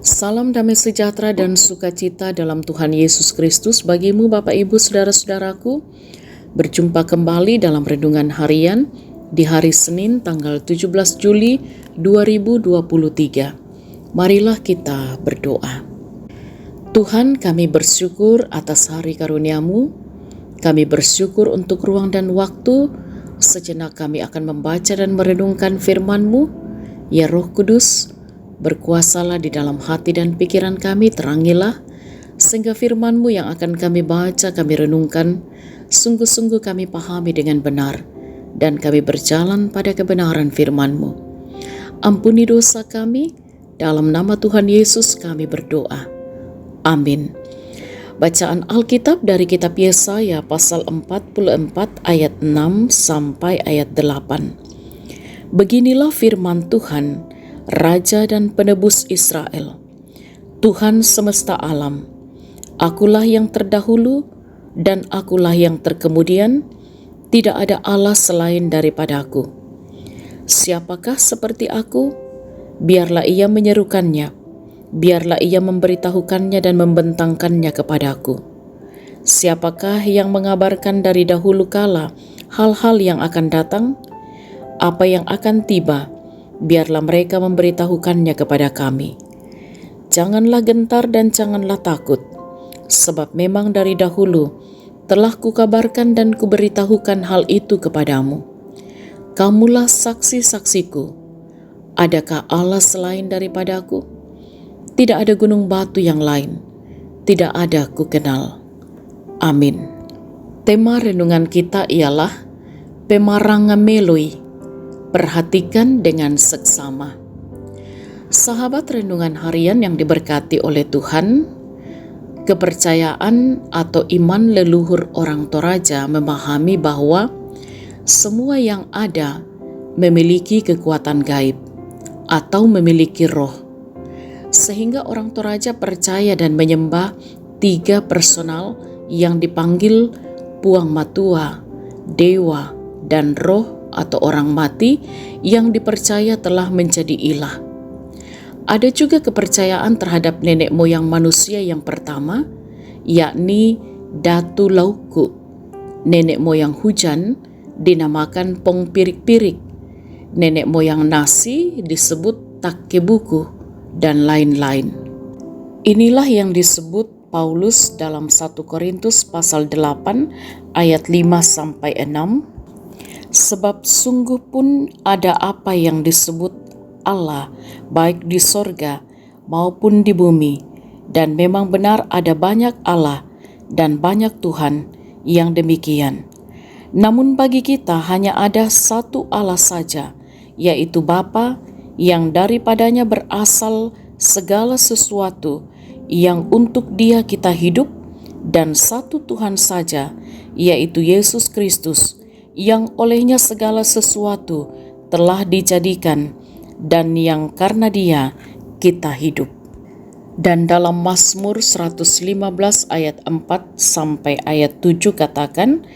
Salam damai sejahtera dan sukacita dalam Tuhan Yesus Kristus bagimu Bapak Ibu Saudara-saudaraku. Berjumpa kembali dalam renungan harian di hari Senin tanggal 17 Juli 2023. Marilah kita berdoa. Tuhan, kami bersyukur atas hari karunia-Mu. Kami bersyukur untuk ruang dan waktu. Sejenak kami akan membaca dan merenungkan firman-Mu. Ya Roh Kudus, berkuasalah di dalam hati dan pikiran kami, terangilah, sehingga firman-Mu yang akan kami baca, kami renungkan, sungguh-sungguh kami pahami dengan benar, dan kami berjalan pada kebenaran firman-Mu. Ampuni dosa kami, dalam nama Tuhan Yesus kami berdoa. Amin. Bacaan Alkitab dari kitab Yesaya pasal 44 ayat 6 sampai ayat 8. Beginilah firman Tuhan, Raja dan Penebus Israel. Tuhan semesta alam, Akulah yang terdahulu dan Akulah yang terkemudian, tidak ada Allah selain daripadaku. Siapakah seperti Aku? Biarlah ia menyerukannya, biarlah ia memberitahukannya dan membentangkannya kepadaku. Siapakah yang mengabarkan dari dahulu kala hal-hal yang akan datang? Apa yang akan tiba? Biarlah mereka memberitahukannya kepada kami. Janganlah gentar dan janganlah takut, sebab memang dari dahulu telah kukabarkan dan kuberitahukan hal itu kepadamu. Kamulah saksi-saksiku. Adakah Allah selain daripadaku? Tidak ada gunung batu yang lain, tidak ada kukenal. Amin. Tema renungan kita ialah Pemarangameloi. Perhatikan dengan seksama. Sahabat renungan harian yang diberkati oleh Tuhan, kepercayaan atau iman leluhur orang Toraja memahami bahwa semua yang ada memiliki kekuatan gaib atau memiliki roh. Sehingga orang Toraja percaya dan menyembah 3 personal yang dipanggil Puang Matua, Dewa, dan Roh atau orang mati yang dipercaya telah menjadi ilah. Ada juga kepercayaan terhadap nenek moyang manusia yang pertama, yakni Datu Lauku. Nenek moyang hujan dinamakan Pong Pirik-Pirik. Nenek moyang nasi disebut Takkebuku, dan lain-lain. Inilah yang disebut Paulus dalam 1 Korintus pasal 8 ayat 5 sampai 6. Sebab sungguh pun ada apa yang disebut Allah, baik di sorga maupun di bumi, dan memang benar ada banyak Allah dan banyak Tuhan yang demikian. Namun bagi kita hanya ada satu Allah saja, yaitu Bapa, yang daripadanya berasal segala sesuatu, yang untuk Dia kita hidup, dan satu Tuhan saja, yaitu Yesus Kristus, yang olehnya segala sesuatu telah dijadikan, dan yang karena Dia kita hidup. Dan dalam Mazmur 115 ayat 4 sampai ayat 7 katakan,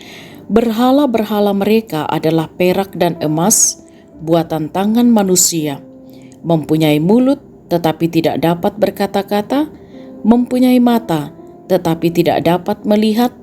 berhala-berhala mereka adalah perak dan emas, buatan tangan manusia, mempunyai mulut tetapi tidak dapat berkata-kata, mempunyai mata tetapi tidak dapat melihat,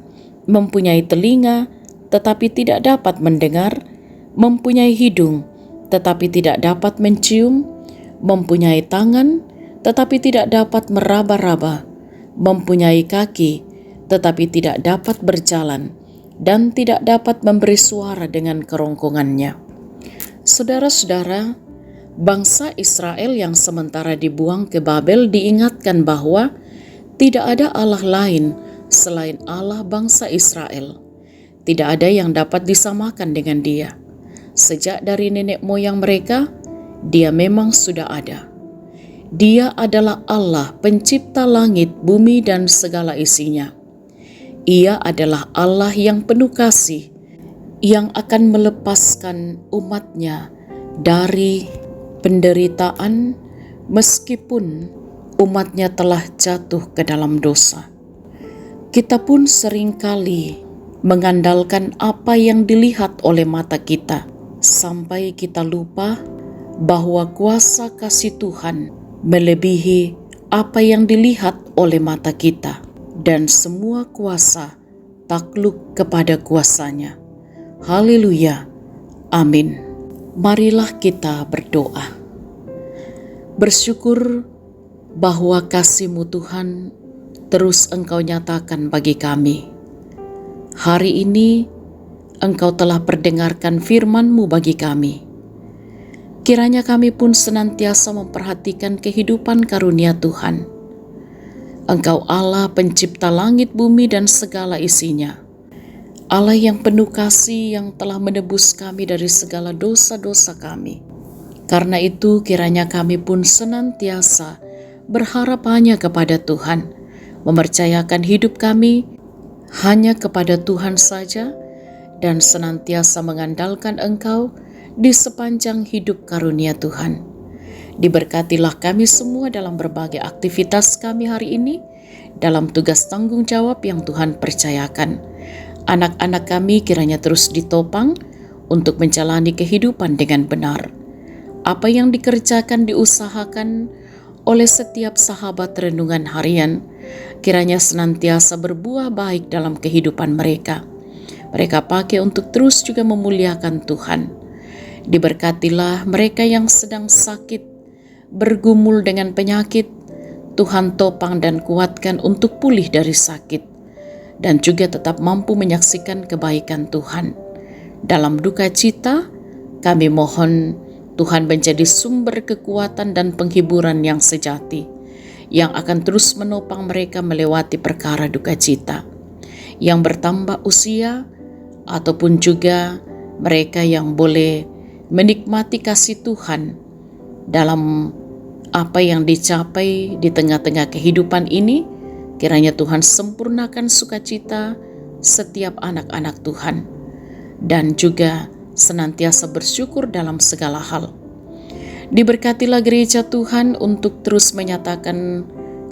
mempunyai telinga tetapi tidak dapat mendengar, mempunyai hidung tetapi tidak dapat mencium, mempunyai tangan tetapi tidak dapat meraba-raba, mempunyai kaki tetapi tidak dapat berjalan, dan tidak dapat memberi suara dengan kerongkongannya. Saudara-saudara, bangsa Israel yang sementara dibuang ke Babel diingatkan bahwa tidak ada Allah lain selain Allah bangsa Israel. Tidak ada yang dapat disamakan dengan Dia. Sejak dari nenek moyang mereka, Dia memang sudah ada. Dia adalah Allah pencipta langit, bumi, dan segala isinya. Ia adalah Allah yang penuh kasih, yang akan melepaskan umatnya dari penderitaan meskipun umatnya telah jatuh ke dalam dosa. Kita pun seringkali mengandalkan apa yang dilihat oleh mata kita, sampai kita lupa bahwa kuasa kasih Tuhan melebihi apa yang dilihat oleh mata kita, dan semua kuasa takluk kepada kuasanya. Haleluya. Amin. Marilah kita berdoa. Bersyukur bahwa kasih-Mu Tuhan terus Engkau nyatakan bagi kami. Hari ini Engkau telah perdengarkan firman-Mu bagi kami. Kiranya kami pun senantiasa memperhatikan kehidupan karunia Tuhan. Engkau Allah pencipta langit, bumi, dan segala isinya. Allah yang penuh kasih yang telah menebus kami dari segala dosa-dosa kami. Karena itu kiranya kami pun senantiasa berharap hanya kepada Tuhan, mempercayakan hidup kami hanya kepada Tuhan saja, dan senantiasa mengandalkan Engkau di sepanjang hidup karunia Tuhan. Diberkatilah kami semua dalam berbagai aktivitas kami hari ini, dalam tugas tanggung jawab yang Tuhan percayakan. Anak-anak kami kiranya terus ditopang untuk menjalani kehidupan dengan benar. Apa yang dikerjakan, diusahakan oleh setiap sahabat renungan harian, kiranya senantiasa berbuah baik dalam kehidupan mereka. Mereka pakai untuk terus juga memuliakan Tuhan. Diberkatilah mereka yang sedang sakit, bergumul dengan penyakit. Tuhan topang dan kuatkan untuk pulih dari sakit, dan juga tetap mampu menyaksikan kebaikan Tuhan. Dalam duka cita, kami mohon Tuhan menjadi sumber kekuatan dan penghiburan yang sejati, yang akan terus menopang mereka melewati perkara duka cita, yang bertambah usia, ataupun juga mereka yang boleh menikmati kasih Tuhan dalam apa yang dicapai di tengah-tengah kehidupan ini. Kiranya Tuhan sempurnakan sukacita setiap anak-anak Tuhan, dan juga senantiasa bersyukur dalam segala hal. Diberkatilah gereja Tuhan untuk terus menyatakan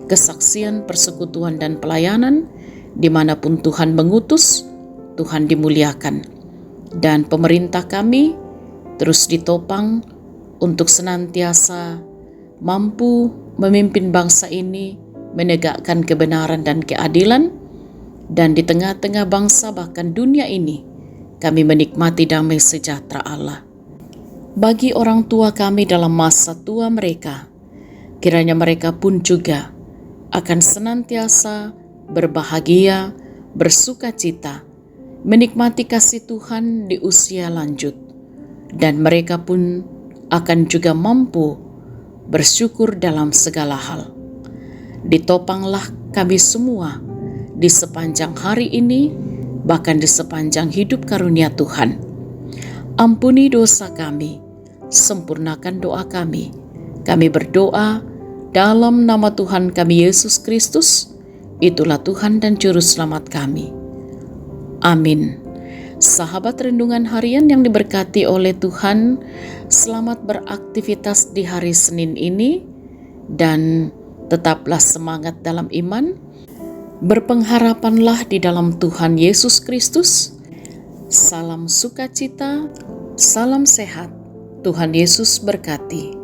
kesaksian, persekutuan, dan pelayanan dimanapun Tuhan mengutus. Tuhan dimuliakan, dan pemerintah kami terus ditopang untuk senantiasa mampu memimpin bangsa ini, menegakkan kebenaran dan keadilan, dan di tengah-tengah bangsa bahkan dunia ini kami menikmati damai sejahtera Allah. Bagi orang tua kami dalam masa tua mereka, kiranya mereka pun juga akan senantiasa berbahagia, bersukacita, menikmati kasih Tuhan di usia lanjut, dan mereka pun akan juga mampu bersyukur dalam segala hal. Ditopanglah kami semua di sepanjang hari ini, bahkan di sepanjang hidup karunia Tuhan. Ampuni dosa kami, sempurnakan doa kami. Kami berdoa dalam nama Tuhan kami Yesus Kristus, itulah Tuhan dan Juru Selamat kami. Amin. Sahabat renungan harian yang diberkati oleh Tuhan, selamat beraktivitas di hari Senin ini, dan tetaplah semangat dalam iman. Berpengharapanlah di dalam Tuhan Yesus Kristus. Salam sukacita, salam sehat. Tuhan Yesus berkati.